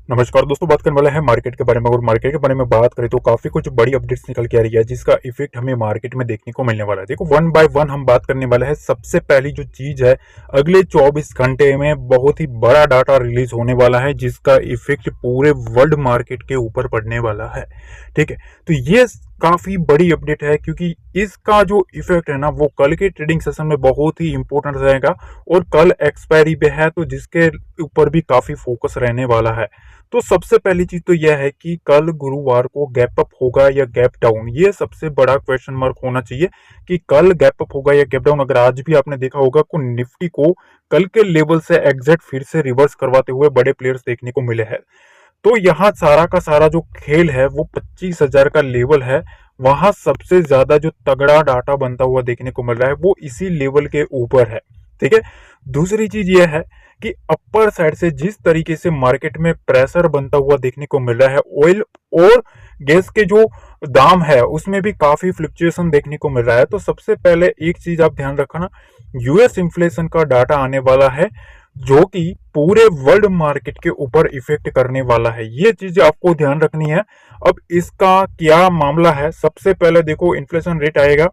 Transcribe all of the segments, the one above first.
नमस्कार दोस्तों, बात करने वाला है मार्केट के बारे में। और मार्केट के बारे में बात करें तो काफी कुछ बड़ी अपडेट्स निकल के आ रही है जिसका इफेक्ट हमें मार्केट में देखने को मिलने वाला है। देखो, वन बाय वन हम बात करने वाला है। सबसे पहली जो चीज है, अगले 24 घंटे में बहुत ही बड़ा डाटा रिलीज होने वाला है जिसका इफेक्ट पूरे वर्ल्ड मार्केट के ऊपर पड़ने वाला है। ठीक है, तो ये काफी बड़ी अपडेट है क्योंकि इसका जो इफेक्ट है ना, वो कल के ट्रेडिंग सेशन में बहुत ही इंपॉर्टेंट रहेगा। और कल एक्सपायरी पे है तो जिसके ऊपर भी काफी फोकस रहने वाला है। तो सबसे पहली चीज तो यह है कि कल गुरुवार को गैप अप होगा या गैप डाउन, ये सबसे बड़ा क्वेश्चन मार्क होना चाहिए कि कल गैप अप होगा या गैप डाउन। अगर आज भी आपने देखा होगा को निफ्टी को कल के लेवल से एग्जैक्ट फिर से रिवर्स करवाते हुए बड़े प्लेयर्स देखने को मिले हैं। तो यहाँ सारा का सारा जो खेल है वो 25,000 का लेवल है। वहां सबसे ज्यादा जो तगड़ा डाटा बनता हुआ देखने को मिल रहा है वो इसी लेवल के ऊपर है। ठीक है, दूसरी चीज यह है कि अपर साइड से जिस तरीके से मार्केट में प्रेशर बनता हुआ देखने को मिल रहा है, ऑयल और गैस के जो दाम है उसमें भी काफी फ्लक्चुएशन देखने को मिल रहा है। तो सबसे पहले एक चीज आप ध्यान रखना, यूएस इन्फ्लेशन का डाटा आने वाला है जो कि पूरे वर्ल्ड मार्केट के ऊपर इफेक्ट करने वाला है। ये चीज आपको ध्यान रखनी है। अब इसका क्या मामला है, सबसे पहले देखो इन्फ्लेशन रेट आएगा,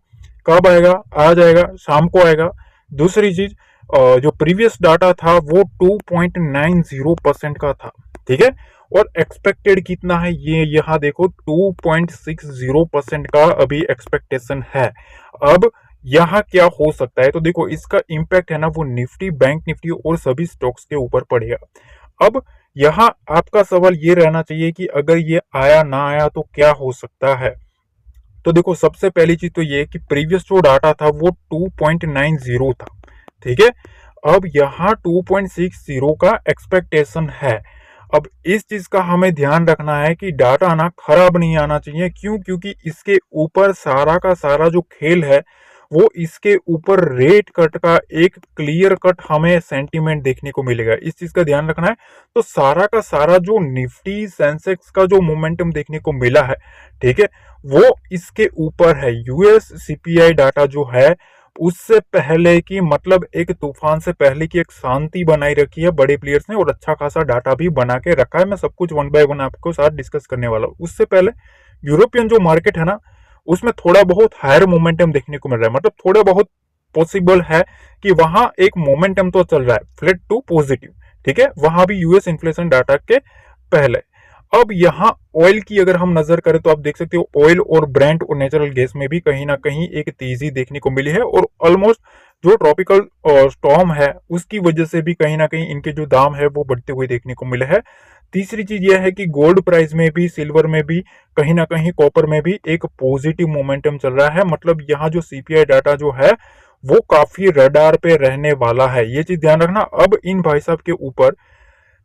कब आएगा? आ जाएगा, शाम को आएगा। दूसरी चीज, जो प्रीवियस डाटा था वो 2.90% का था। ठीक है, और एक्सपेक्टेड कितना है ये यहाँ देखो, 2.60% का अभी एक्सपेक्टेशन है। अब यहाँ क्या हो सकता है, तो देखो इसका इम्पैक्ट है ना वो निफ्टी, बैंक निफ्टी और सभी स्टॉक्स के ऊपर पड़ेगा। अब यहाँ आपका सवाल ये रहना चाहिए कि अगर ये आया ना आया तो क्या हो सकता है। तो देखो सबसे पहली चीज तो ये कि प्रीवियस जो डाटा था वो 2.90 था। ठीक है, अब यहाँ 2.60 का एक्सपेक्टेशन है। अब इस चीज का हमें ध्यान रखना है कि डाटा ना खराब नहीं आना चाहिए। क्यों? क्योंकि इसके ऊपर सारा का सारा जो खेल है वो इसके ऊपर रेट कट का एक क्लियर कट हमें सेंटीमेंट देखने को मिलेगा। इस चीज का ध्यान रखना है। तो सारा का सारा जो निफ्टी सेंसेक्स का जो मोमेंटम देखने को मिला है, ठीक है, वो इसके ऊपर है। यूएस सीपीआई डाटा जो है उससे पहले की, मतलब एक तूफान से पहले की एक शांति बनाई रखी है बड़े प्लेयर्स ने और अच्छा खासा डाटा भी बना के रखा है। मैं सब कुछ वन बाय वन आपको साथ डिस्कस करने वाला हूँ। उससे पहले यूरोपियन जो मार्केट है ना, उसमें थोड़ा बहुत हायर मोमेंटम देखने को मिल रहा है। मतलब थोड़ा बहुत पॉसिबल है कि वहां एक मोमेंटम तो चल रहा है फ्लैट टू पॉजिटिव। ठीक है, वहां भी यूएस इन्फ्लेशन डाटा के पहले। अब यहाँ ऑयल की अगर हम नजर करें तो आप देख सकते हो ऑयल और ब्रेंट और नेचुरल गैस में भी कहीं ना कहीं एक तेजी देखने को मिली है। और ऑलमोस्ट जो ट्रॉपिकल स्टॉर्म है उसकी वजह से भी कहीं ना कहीं इनके जो दाम है वो बढ़ते हुए देखने को मिले हैं। तीसरी चीज यह है कि गोल्ड प्राइस में भी, सिल्वर में भी, कहीं ना कहीं कॉपर में भी एक पॉजिटिव मोमेंटम चल रहा है। मतलब यहाँ जो सीपीआई डाटा जो है वो काफी रडार पे रहने वाला है, ये चीज ध्यान रखना। अब इन भाई साहब के ऊपर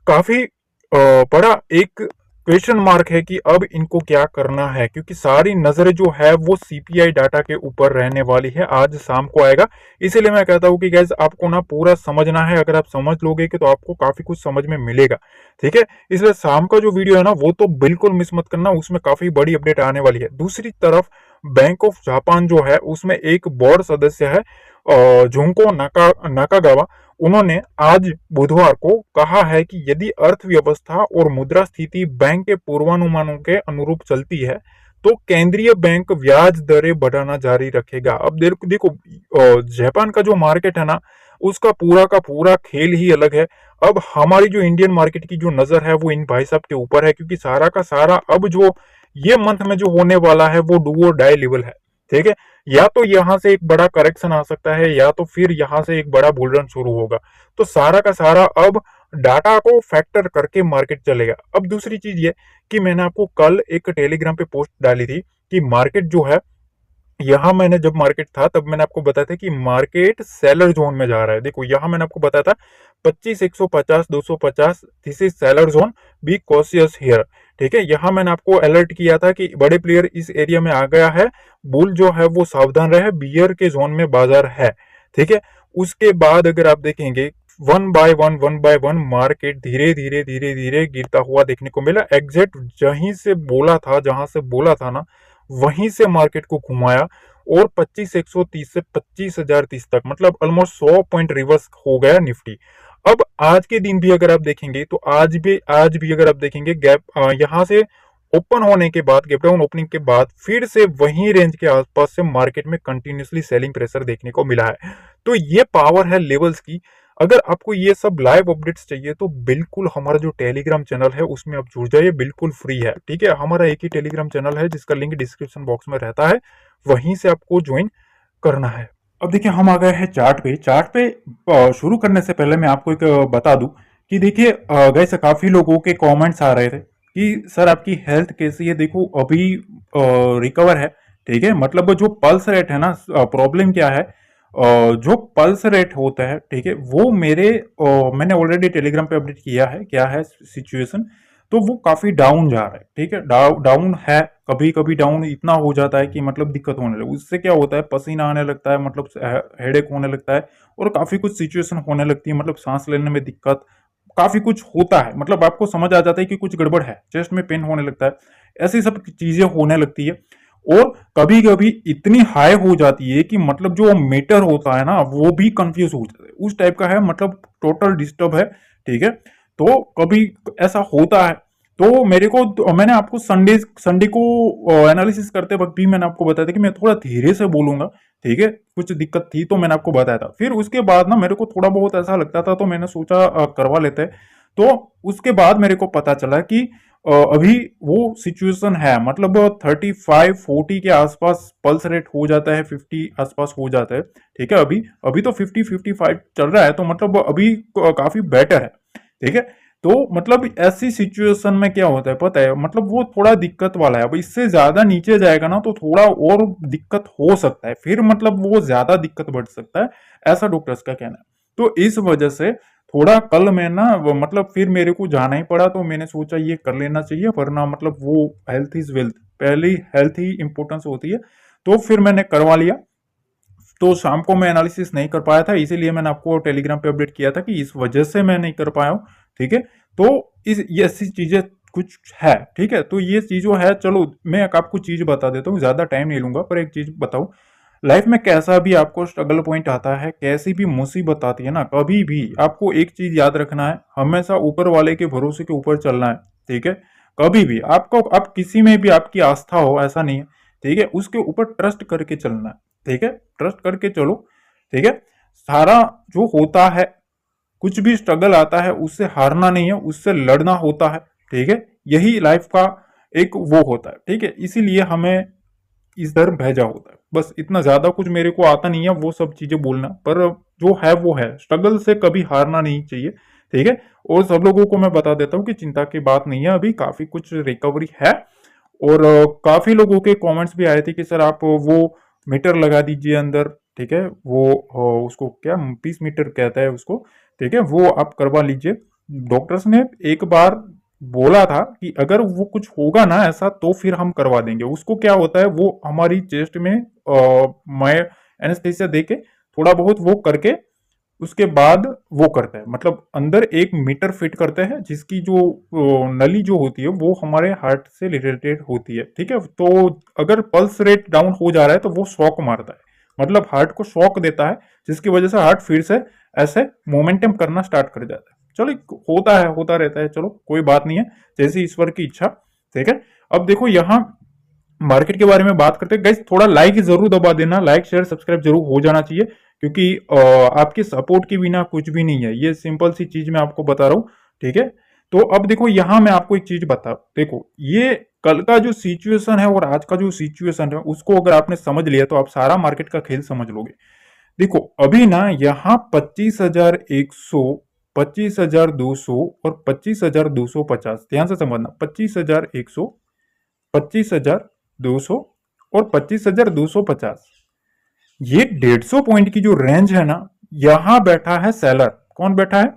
काफी बड़ा एक क्वेश्चन मार्क है कि अब इनको क्या करना है, क्योंकि सारी नजर जो है वो सीपीआई डाटा के ऊपर रहने वाली है। आज शाम को आएगा, इसीलिए मैं कहता हूँ कि गैस आपको ना पूरा समझना है। अगर आप समझ लोगे कि तो आपको काफी कुछ समझ में मिलेगा। ठीक है, इसलिए शाम का जो वीडियो है ना वो तो बिल्कुल मिस मत करना, उसमें काफी बड़ी अपडेट आने वाली है। दूसरी तरफ बैंक ऑफ जापान जो है उसमें एक बोर्ड सदस्य है जुंको नाकागावा। उन्होंने आज बुधवार को कहा है कि यदि अर्थव्यवस्था और मुद्रा स्थिति बैंक के पूर्वानुमानों के अनुरूप चलती है तो केंद्रीय बैंक ब्याज दरें बढ़ाना जारी रखेगा। अब देखो जापान का जो मार्केट है ना उसका पूरा का पूरा खेल ही अलग है। अब हमारी जो इंडियन मार्केट की जो नजर है वो इन भाई साहब के ऊपर है, क्योंकि सारा का सारा अब जो ये मंथ में जो होने वाला है वो डू और डाई लेवल है। ठीक है, या तो यहां से एक बड़ा करेक्शन आ सकता है या तो फिर यहां से एक बड़ा बुल रन शुरू होगा। तो सारा का सारा अब डाटा को फैक्टर करके मार्केट चलेगा। अब दूसरी चीज ये कि मैंने आपको कल एक टेलीग्राम पे पोस्ट डाली थी कि मार्केट जो है, यहाँ मैंने जब मार्केट था तब मैंने आपको बताया था कि मार्केट सेलर जोन में जा रहा है। देखो यहाँ मैंने आपको बताया था 25, 150, 250, this is seller zone, be cautious here. ठीक है, यहाँ मैंने आपको अलर्ट किया था कि बड़े प्लेयर इस एरिया में आ गया है, बुल जो है वो सावधान रहे, बियर के जोन में बाजार है। ठीक है, उसके बाद अगर आप देखेंगे वन बाय वन मार्केट धीरे धीरे धीरे धीरे गिरता हुआ देखने को मिला। एग्जैक्ट जहीं से बोला था, जहां से बोला था ना वहीं से मार्केट को घुमाया और 25,130 से 25,030 तक, मतलब ऑलमोस्ट 100 पॉइंट रिवर्स हो गया निफ्टी। अब आज के दिन भी अगर आप देखेंगे तो आज भी अगर आप देखेंगे गैप यहाँ से ओपन होने के बाद, गैप डाउन ओपनिंग के बाद फिर से वही रेंज के आसपास से मार्केट में कंटिन्यूसली सेलिंग प्रेशर देखने को मिला है। तो ये पावर है लेवल्स की। अगर आपको ये सब लाइव अपडेट्स चाहिए तो बिल्कुल हमारा जो टेलीग्राम चैनल है उसमें आप जुड़ जाइए, बिल्कुल फ्री है। ठीक है, हमारा एक ही टेलीग्राम चैनल है जिसका लिंक डिस्क्रिप्शन बॉक्स में रहता है, वहीं से आपको ज्वाइन करना है। अब देखिए हम आ गए हैं चार्ट पे शुरू करने से पहले मैं आपको एक बता दूं कि देखिए गाइस काफी लोगों के कमेंट्स आ रहे थे कि सर आपकी हेल्थ कैसी है। देखो अभी रिकवर है, ठीक है। मतलब जो पल्स रेट है ना, प्रॉब्लम क्या है, जो पल्स रेट होता है, ठीक है, वो मैंने ऑलरेडी टेलीग्राम पे अपडेट किया है क्या है सिचुएशन। तो वो काफी डाउन जा रहा है, ठीक है, डाउन है। कभी कभी डाउन इतना हो जाता है कि मतलब दिक्कत होने लगे। उससे क्या होता है, पसीना आने लगता है, मतलब हेडेक होने लगता है, और काफी कुछ सिचुएशन होने लगती है, मतलब सांस लेने में दिक्कत, काफी कुछ होता है। मतलब आपको समझ आ जाता है कि कुछ गड़बड़ है, चेस्ट में पेन होने लगता है, ऐसी सब चीजें होने लगती है। और कभी कभी इतनी हाई हो जाती है कि मतलब जो मीटर होता है ना वो भी कंफ्यूज हो जाता है, उस टाइप का है, मतलब टोटल डिस्टर्ब है, ठीक है। तो कभी ऐसा होता है। तो मैंने आपको संडे संडे को एनालिसिस करते वक्त भी मैंने आपको बताया था कि मैं थोड़ा धीरे से बोलूंगा, ठीक है। कुछ दिक्कत थी तो मैंने आपको बताया था। फिर उसके बाद ना मेरे को थोड़ा बहुत ऐसा लगता था तो मैंने सोचा करवा लेते हैं। तो उसके बाद मेरे को पता चला कि अभी वो सिचुएशन है, मतलब 35-40 के आसपास पल्स रेट हो जाता है, 50 आसपास हो जाता है, ठीक है। अभी अभी तो 50-55 चल रहा है, तो मतलब अभी काफी बेटर है, ठीक है। तो मतलब ऐसी सिचुएशन में क्या होता है पता है, मतलब वो थोड़ा दिक्कत वाला है। अब इससे ज्यादा नीचे जाएगा ना तो थोड़ा और दिक्कत हो सकता है, फिर मतलब वो ज्यादा दिक्कत बढ़ सकता है, ऐसा डॉक्टर्स का कहना है। तो इस वजह से थोड़ा कल मैं ना मतलब फिर मेरे को जाना ही पड़ा, तो मैंने सोचा ये कर लेना चाहिए, वरना मतलब वो हेल्थ इज वेल्थ, पहली हेल्थ ही इंपॉर्टेंस होती है। तो फिर मैंने करवा लिया। तो शाम को मैं एनालिसिस नहीं कर पाया था, इसीलिए मैंने आपको टेलीग्राम पे अपडेट किया था कि इस वजह से मैं नहीं कर पाया हूँ, ठीक है। तो ये ऐसी चीजें कुछ है, ठीक है। तो ये चीजों है। चलो मैं एक आपको चीज बता देता हूँ, ज्यादा टाइम नहीं लूंगा, पर एक चीज बताऊं, लाइफ में कैसा भी आपको स्ट्रगल पॉइंट आता है, कैसी भी मुसीबत आती है ना, कभी भी आपको एक चीज याद रखना है, हमेशा ऊपर वाले के भरोसे के ऊपर चलना है, ठीक है। कभी भी आपको, आप किसी में भी आपकी आस्था हो ऐसा नहीं है, ठीक है, उसके ऊपर ट्रस्ट करके चलना है, ठीक है। ट्रस्ट करके चलो, ठीक है। सारा जो होता है, कुछ भी स्ट्रगल आता है, उससे हारना नहीं है, उससे लड़ना होता है, ठीक है। यही लाइफ का एक वो होता है, ठीक है। इसीलिए हमें इस धर्म भेजा होता है। बस इतना ज्यादा कुछ मेरे को आता नहीं है वो सब चीजें बोलना, पर जो है वो है, स्ट्रगल से कभी हारना नहीं चाहिए, ठीक है। और सब लोगों को मैं बता देता हूँ कि चिंता की बात नहीं है, अभी काफी कुछ रिकवरी है। और काफी लोगों के कमेंट्स भी आए थे कि सर आप वो मीटर लगा दीजिए अंदर, ठीक है, वो उसको क्या पीस मीटर कहता है उसको, ठीक है, वो आप करवा लीजिए। डॉक्टर्स ने एक बार बोला था कि अगर वो कुछ होगा ना ऐसा तो फिर हम करवा देंगे। उसको क्या होता है, वो हमारी चेस्ट में मैं एनेस्थीसिया देके थोड़ा बहुत वो करके उसके बाद वो करते हैं, मतलब अंदर एक मीटर फिट करते हैं जिसकी जो नली जो होती है वो हमारे हार्ट से रिलेटेड होती है, ठीक है। तो अगर पल्स रेट डाउन हो जा रहा है तो वो शॉक मारता है, मतलब हार्ट को शॉक देता है, जिसकी वजह से हार्ट फिर से ऐसे मोमेंटम करना स्टार्ट कर जाता है। चलो होता है, होता रहता है, चलो कोई बात नहीं है, जैसी ईश्वर की इच्छा, ठीक है। अब देखो यहाँ मार्केट के बारे में बात करते हैं गाइस, थोड़ा लाइक जरूर दबा देना, लाइक शेयर सब्सक्राइब जरूर हो जाना चाहिए, क्योंकि आपके सपोर्ट के बिना कुछ भी नहीं है, ये सिंपल सी चीज मैं आपको बता रहा हूँ, ठीक है। तो अब देखो यहाँ मैं आपको एक चीज बता, देखो ये कल का जो सिचुएशन है और आज का जो सिचुएशन है उसको अगर आपने समझ लिया तो आप सारा मार्केट का खेल समझ लोगे। देखो अभी ना यहाँ 25,100, 25,200 और 25,250, ध्यान से समझना, 25,100, 25,200 और 25,250, ये 150 पॉइंट की जो रेंज है ना, यहां बैठा है सेलर। कौन बैठा है?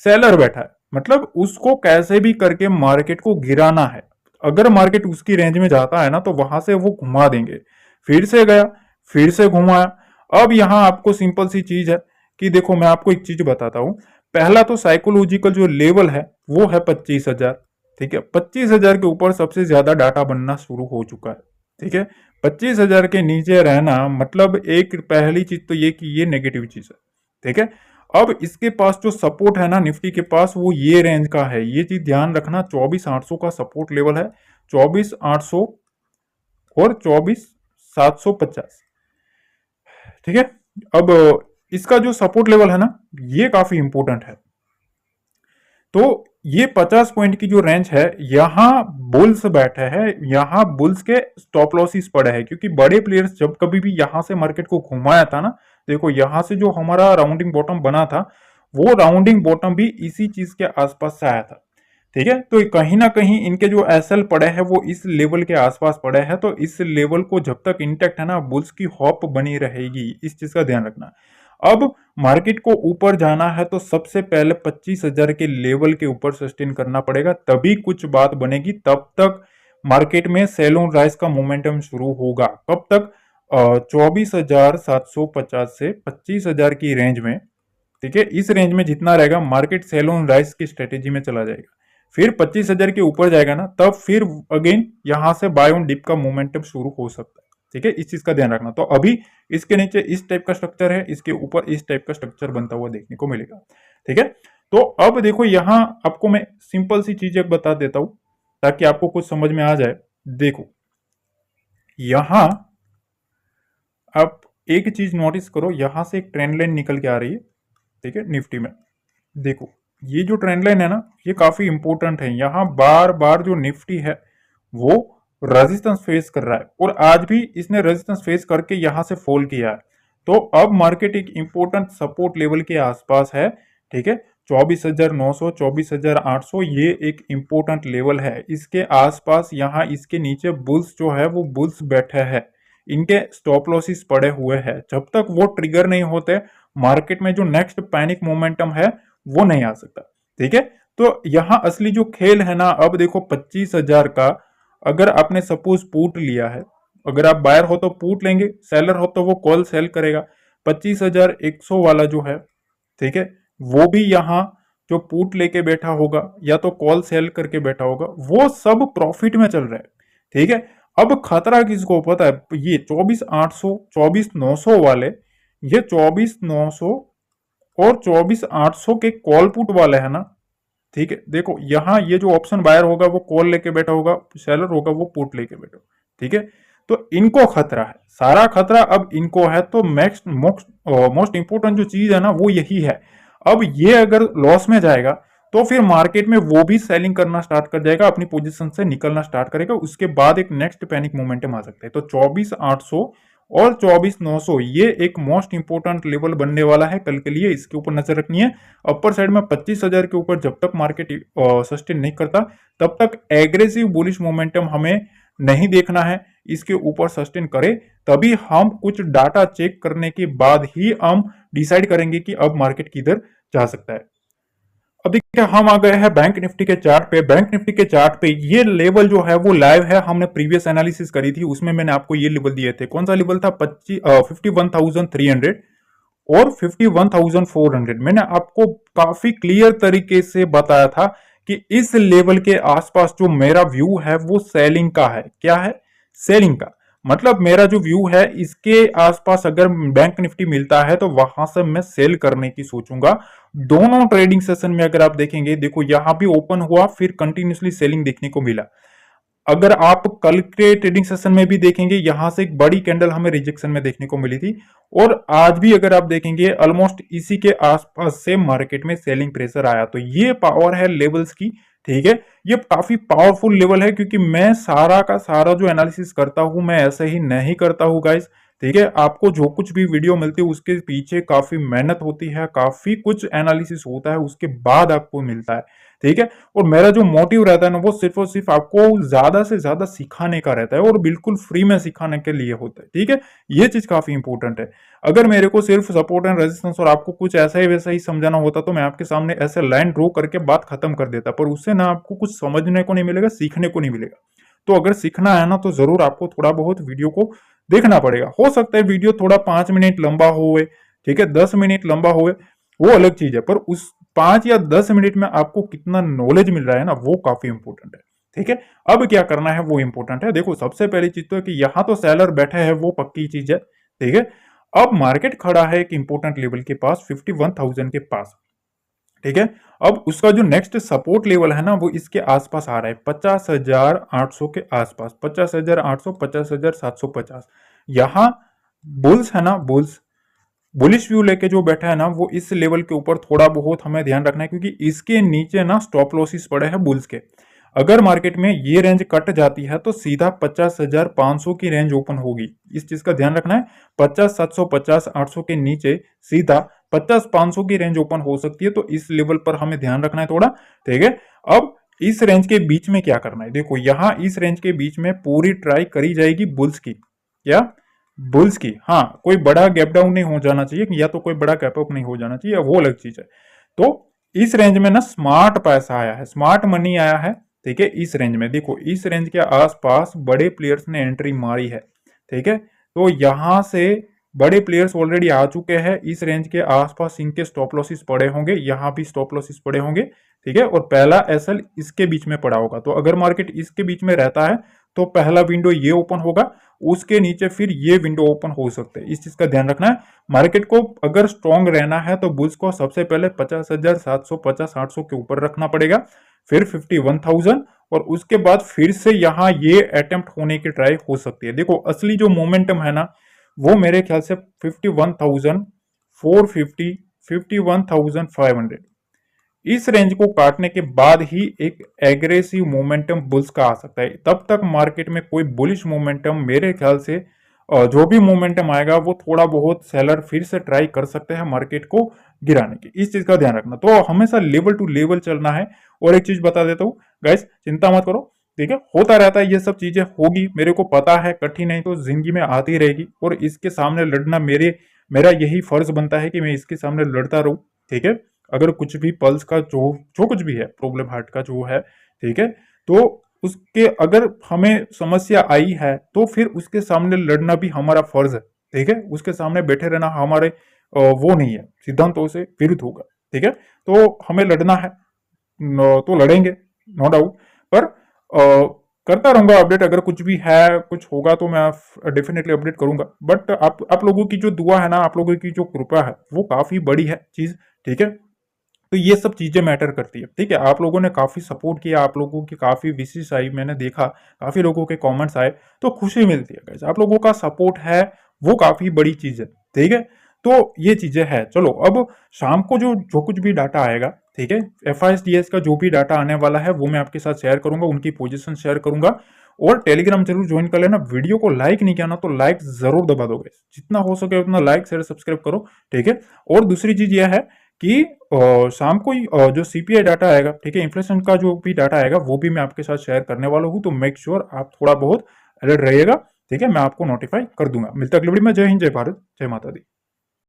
सेलर बैठा है। मतलब उसको कैसे भी करके मार्केट को गिराना है। अगर मार्केट उसकी रेंज में जाता है ना तो वहां से वो घुमा देंगे। फिर से गया, फिर से घुमाया। अब यहां आपको सिंपल सी चीज है कि देखो मैं आपको एक चीज बताता हूं। पहला तो साइकोलॉजिकल जो लेवल है वो है 25,000, ठीक है। 25,000 के ऊपर सबसे ज्यादा डाटा बनना शुरू हो चुका है, ठीक है। 25,000 के नीचे रहना मतलब एक पहली चीज तो ये कि ये नेगेटिव चीज है, ठीक है। अब इसके पास जो सपोर्ट है ना निफ्टी के पास, वो ये रेंज का है, ये चीज ध्यान रखना। 24,800 का सपोर्ट लेवल है, 24,800 और 24,750। ठीक है। अब इसका जो सपोर्ट लेवल है ना, ये काफी इंपॉर्टेंट है। तो ये 50 पॉइंट की जो रेंज है, यहां बुल्स बैठे हैं, यहां बुल्स के स्टॉप लॉसेस पड़े हैं, क्योंकि बड़े प्लेयर्स जब कभी भी यहां से मार्केट को घुमाया था ना, देखो यहां से जो हमारा राउंडिंग बॉटम बना था, वो राउंडिंग बॉटम भी इसी चीज के आसपास से आया था। ठीक है। तो कहीं ना कहीं इनके जो एसएल पड़े हैं वो इस लेवल के आसपास पड़े हैं, तो इस लेवल को जब तक इंटैक्ट है ना, बुल्स की हॉप बनी रहेगी, इस चीज का ध्यान रखना। अब मार्केट को ऊपर जाना है तो सबसे पहले 25,000 के लेवल के ऊपर सस्टेन करना पड़ेगा, तभी कुछ बात बनेगी। तब तक मार्केट में सेल ऑन राइज का मोमेंटम शुरू होगा। कब तक? 24,750 से 25,000 की रेंज में। ठीक है, इस रेंज में जितना रहेगा मार्केट सेल ऑन राइज की स्ट्रेटेजी में चला जाएगा। फिर 25,000 के ऊपर जाएगा ना, तब फिर अगेन यहां से बाय ऑन डिप का मोमेंटम शुरू हो सकता है। ठीक है, इस चीज का ध्यान रखना। तो अभी इसके नीचे इस टाइप का स्ट्रक्चर है, इसके ऊपर इस टाइप का स्ट्रक्चर बनता हुआ देखने को मिलेगा। ठीक है। तो अब देखो यहां आपको मैं सिंपल सी चीज एक बता देता हूं ताकि आपको कुछ समझ में आ जाए। देखो यहां आप एक चीज नोटिस करो, यहां से एक ट्रेंड लाइन निकल के आ रही है। ठीक है, निफ्टी में देखो ये जो ट्रेंड लाइन है ना, ये काफी इंपॉर्टेंट है। यहां बार बार जो निफ्टी है वो रेजिस्टेंस फेस कर रहा है, और आज भी इसने रेजिस्टेंस फेस करके यहां से फॉल किया है। तो अब मार्केट एक इंपॉर्टेंट सपोर्ट लेवल के आसपास है। ठीक है, 24,900, 24,800 ये एक इंपॉर्टेंट लेवल है। इसके आसपास यहां इसके नीचे बुल्स जो है वो बुल्स बैठे हैं, इनके स्टॉप लॉसेस पड़े हुए हैं। जब तक वो ट्रिगर नहीं होते, मार्केट में जो नेक्स्ट पैनिक मोमेंटम है वो नहीं आ सकता। ठीक है। तो यहां असली जो खेल है ना, अब देखो 25,000 का अगर आपने सपोज पुट लिया है, अगर आप बायर हो तो पुट लेंगे, सेलर हो तो वो कॉल सेल करेगा। 25,100 वाला जो है, ठीक है, वो भी यहां जो पुट लेके बैठा होगा या तो कॉल सेल करके बैठा होगा, वो सब प्रॉफिट में चल रहा है। ठीक है। अब खतरा किसको पता है? ये 24,800, 24,900 वाले, ये 24,900 और 24,800 के कॉल पुट वाले है ना। ठीक है, देखो यहां ये जो ऑप्शन बायर होगा वो कॉल लेके बैठा होगा, सेलर होगा वो पुट लेके बैठा होगा। ठीक है। तो इनको खतरा है, सारा खतरा अब इनको है। तो मोस्ट इंपोर्टेंट जो चीज है ना वो यही है। अब ये अगर लॉस में जाएगा तो फिर मार्केट में वो भी सेलिंग करना स्टार्ट कर जाएगा, अपनी पोजीशन से निकलना स्टार्ट करेगा। उसके बाद एक नेक्स्ट पैनिक मोमेंटम आ सकता है। तो 24,800 और 24,900 ये एक मोस्ट इंपोर्टेंट लेवल बनने वाला है कल के लिए, इसके ऊपर नजर रखनी है। अपर साइड में 25,000 के ऊपर जब तक मार्केट सस्टेन नहीं करता, तब तक एग्रेसिव बुलिश मोमेंटम हमें नहीं देखना है। इसके ऊपर सस्टेन करे तभी हम कुछ डाटा चेक करने के बाद ही हम डिसाइड करेंगे कि अब मार्केट किधर जा सकता है। अब देखिए हम आ गए हैं बैंक निफ्टी के चार्ट पे। बैंक निफ्टी के चार्ट पे ये लेवल जो है वो लाइव है, हमने प्रीवियस एनालिसिस करी थी, उसमें मैंने आपको ये लेवल दिए थे। कौन सा लेवल था? 51,300 और 51,400। मैंने आपको काफी क्लियर तरीके से बताया था कि इस लेवल के आसपास जो मेरा व्यू है वो सेलिंग का है। क्या है? सेलिंग का मतलब मेरा जो व्यू है, इसके आसपास अगर बैंक निफ्टी मिलता है तो वहां से मैं सेल करने की सोचूंगा। दोनों ट्रेडिंग सेशन में अगर आप देखेंगे, देखो यहां भी ओपन हुआ, फिर कंटिन्यूसली सेलिंग देखने को मिला। अगर आप कल के ट्रेडिंग सेशन में भी देखेंगे, यहां से एक बड़ी कैंडल हमें रिजेक्शन में देखने को मिली थी, और आज भी अगर आप देखेंगे ऑलमोस्ट इसी के आसपास से मार्केट में सेलिंग प्रेशर आया। तो ये पावर है लेवल्स की। ठीक है, ये काफी पावरफुल लेवल है, क्योंकि मैं सारा का सारा जो एनालिसिस करता हूं मैं ऐसे ही नहीं करता हूं गाइस। ठीक है, आपको जो कुछ भी वीडियो मिलती है उसके पीछे काफी मेहनत होती है, काफी कुछ एनालिसिस होता है, उसके बाद आपको मिलता है। ठीक है, और मेरा जो मोटिव रहता है ना वो सिर्फ और सिर्फ आपको ज्यादा से ज्यादा सिखाने का रहता है, और बिल्कुल फ्री में सिखाने के लिए होता है। ठीक है, ये चीज काफी इंपॉर्टेंट है। अगर मेरे को सिर्फ सपोर्ट एंड रेजिस्टेंस और आपको कुछ ऐसा ही वैसा ही समझाना होता तो मैं आपके सामने ऐसे लाइन ड्रॉ करके बात खत्म कर देता, पर उससे ना आपको कुछ समझने को नहीं मिलेगा, सीखने को नहीं मिलेगा। तो अगर सीखना है ना तो जरूर आपको थोड़ा बहुत वीडियो को देखना पड़ेगा। हो सकता है वीडियो थोड़ा 5 मिनट लंबा होए, ठीक है, 10 मिनट लंबा होए, वो अलग चीज है, पर उस 5 या 10 मिनट में आपको कितना नॉलेज मिल रहा है ना वो काफी इंपॉर्टेंट है। ठीक है, अब क्या करना है वो इंपॉर्टेंट है। देखो सबसे पहली चीज तो है कि यहाँ तो सेलर बैठे हैं, वो पक्की चीज है। ठीक है, अब मार्केट खड़ा है एक इंपॉर्टेंट लेवल के पास 51,000 के पास, ठीक है। अब उसका जो नेक्स्ट सपोर्ट लेवल है ना वो इसके आसपास आ रहा है 50,800 के आसपास, 50,800, 50,750। यहां बुल्स है ना, बुलिश व्यू लेके जो बैठा है ना वो इस लेवल के ऊपर थोड़ा बहुत हमें ध्यान रखना है, क्योंकि इसके नीचे ना स्टॉप लॉसेस पड़े हैं बुल्स के। अगर मार्केट में ये रेंज कट जाती है तो सीधा 50,500 की रेंज ओपन होगी, इस चीज का ध्यान रखना है। 50,750, 800 के नीचे सीधा 50,500 की रेंज ओपन हो सकती है, तो इस लेवल पर हमें ध्यान रखना है थोड़ा, ठीक है। अब इस रेंज के बीच में क्या करना है, देखो यहां इस रेंज के बीच में पूरी ट्राई करी जाएगी बुल्स की, क्या बुल्स की, हाँ कोई बड़ा गैप डाउन नहीं हो जाना चाहिए, या तो कोई बड़ा गैप अप नहीं हो जाना चाहिए, वो अलग चीज है। तो इस रेंज में ना स्मार्ट पैसा आया है, स्मार्ट मनी आया है, ठीक है। इस रेंज में देखो, इस रेंज के आसपास बड़े प्लेयर्स ने एंट्री मारी है, ठीक है। तो यहां से बड़े प्लेयर्स ऑलरेडी आ चुके हैं, इस रेंज के आसपास इनके स्टॉप लॉसेस पड़े होंगे, यहां भी स्टॉप लॉसेस पड़े होंगे, ठीक है। और पहला एसएल इसके बीच में पड़ा होगा, तो अगर मार्केट इसके बीच में रहता है तो पहला विंडो ये ओपन होगा, उसके नीचे फिर ये विंडो ओपन हो सकते हैं, इस चीज का ध्यान रखना है। मार्केट को अगर स्ट्रॉन्ग रहना है तो बुल्स को सबसे पहले 50,750, 800 के ऊपर रखना पड़ेगा, फिर 51,000, और उसके बाद फिर से यहां ये अटेम्प्ट होने की ट्राई हो सकती है। देखो असली जो मोमेंटम है ना वो मेरे ख्याल से 51,450, 51,500, इस रेंज को काटने के बाद ही एक एग्रेसिव मोमेंटम बुल्स का आ सकता है। तब तक मार्केट में कोई बुलिश मोमेंटम मेरे ख्याल से जो भी मोमेंटम आएगा वो थोड़ा बहुत सेलर फिर से ट्राई कर सकते हैं मार्केट को गिराने की, इस चीज का ध्यान रखना। तो हमेशा लेवल टू लेवल चलना है। और एक चीज बता देता हूँ गाइस, चिंता मत करो, ठीक है, होता रहता है, ये सब चीजें होगी, मेरे को पता है, कठिन नहीं तो जिंदगी में आती रहेगी, और इसके सामने लड़ना मेरा यही फर्ज बनता है कि मैं इसके सामने लड़ता रहूं, ठीक है। अगर कुछ भी पल्स का जो जो कुछ भी है प्रॉब्लम हार्ट का जो है, ठीक है, तो उसके अगर हमें समस्या आई है तो फिर उसके सामने लड़ना भी हमारा फर्ज है, ठीक है। उसके सामने बैठे रहना हमारे वो नहीं है, सिद्धांतों से विरुद्ध होगा, ठीक है। तो हमें लड़ना है, तो लड़ेंगे, नो डाउट। पर करता रहूंगा अपडेट, अगर कुछ भी है कुछ होगा तो मैं डेफिनेटली अपडेट करूंगा। बट आप लोगों की जो दुआ है ना, आप लोगों की जो कृपा है वो काफी बड़ी है चीज, ठीक है। तो ये सब चीजें मैटर करती है, ठीक है। आप लोगों ने काफी सपोर्ट किया, आप लोगों की काफी विशेष आई, मैंने देखा काफी लोगों के कमेंट्स आए, तो खुशी मिलती है गाइस, आप लोगों का सपोर्ट है वो काफी बड़ी चीज है, ठीक है। तो ये चीजें है। चलो अब शाम को जो जो कुछ भी डाटा आएगा, ठीक है, FISDS का जो भी डाटा आने वाला है वो मैं आपके साथ शेयर करूंगा, उनकी पोजीशन शेयर करूंगा। और टेलीग्राम जरूर ज्वाइन कर लेना। वीडियो को लाइक नहीं किया ना तो लाइक जरूर दबा दोगे, जितना हो सके उतना लाइक शेयर सब्सक्राइब करो, ठीक है। और दूसरी चीज यह है कि शाम को ही जो CPI डाटा आएगा, ठीक है, इन्फ्लेशन का जो भी डाटा आएगा वो भी मैं आपके साथ शेयर करने वाला हूँ, तो मेक श्योर आप थोड़ा बहुत अलर्ट रहिएगा, ठीक है। मैं आपको नोटिफाई कर दूंगा। मिलता है अगली वीडियो में। जय हिंद, जय भारत, जय माता दी।